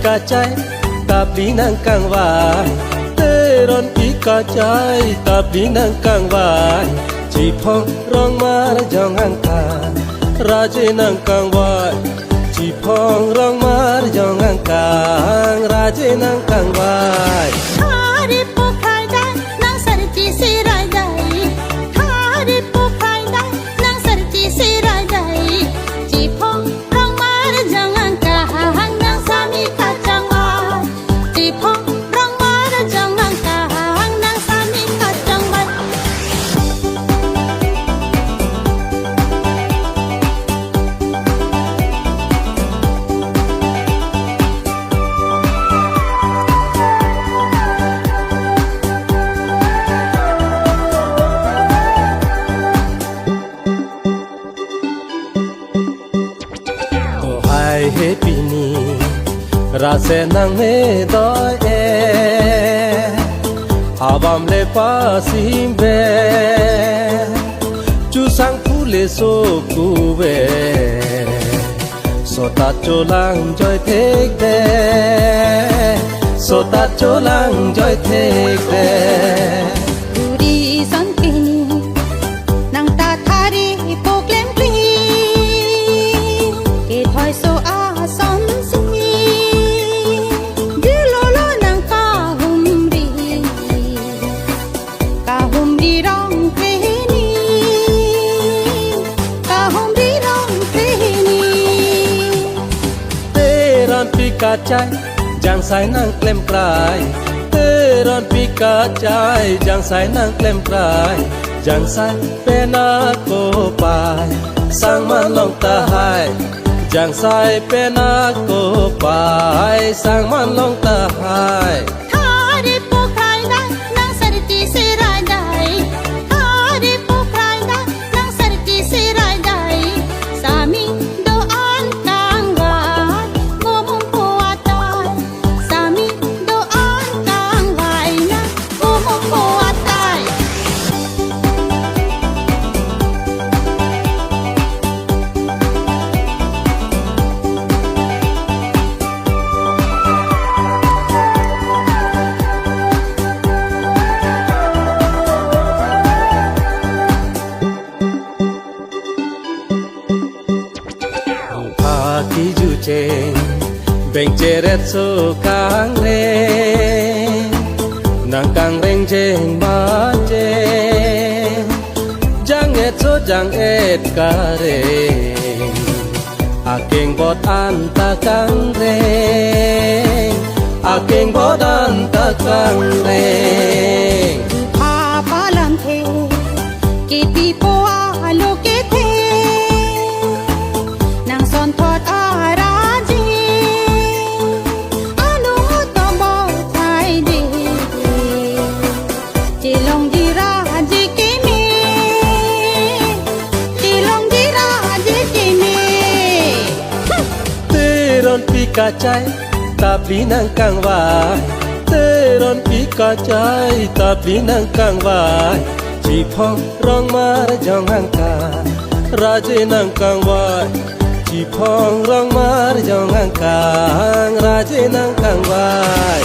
ka chai tapi nang kang vai te ron pi ka chai tapi nang kang vai chỉ phong rong ma jong hang ka raje nang kang vai chỉ phong rong ma jong hang ka raje nang kang vai Thari po khai dai nang sar chi si rai dai Thari po khai dai nang sar chi si rai dai chi phong rong ma jong ang ka hang nang sami ka chang ai chi phong rong ma jong ang ka hang nang sami ka chang ai he pini rase nang me doi e abam le pasim be chu sang phu le so ku be so ta cho lang joy thek de so ta cho lang joy thek de Uri san kini nang ta thari po klem kli ke thoi so a son si di lo lo nang ka hum ri rong kre ni ka hum ri rong kre ni te ron pi ka chai jang sai nang klem prai te ron pi ka chai jang sai nang klem prai jang sai pe na ko pai sang man long ta hai jang sai pe na ko pai sang man long ta hai Thari po khai dai nang sar chi si rai dai Thari po khai dai nang sar chi si rai dai Sami do an kang vai mo mong po atai Sami do an kang vai na mo mong po atai ki ju chen beng che ret so kang re nang kang reng chen ba che jang et so jang et ka re a keng bot an ta kang re a keng bot an ta kang re Pha pa lam the ke pi po a lo ke the nang son thot a ra ji anu to bo thai de chi long di ra ji ke me chi long di ra ji ke me te ron pi ka chai tapi nang kang vai te ron pi ka chai tapi nang kang vai chỉ phong rong ma jong hang ka raje nang kang vai chỉ phong rong ma jong hang ka raje nang kang vai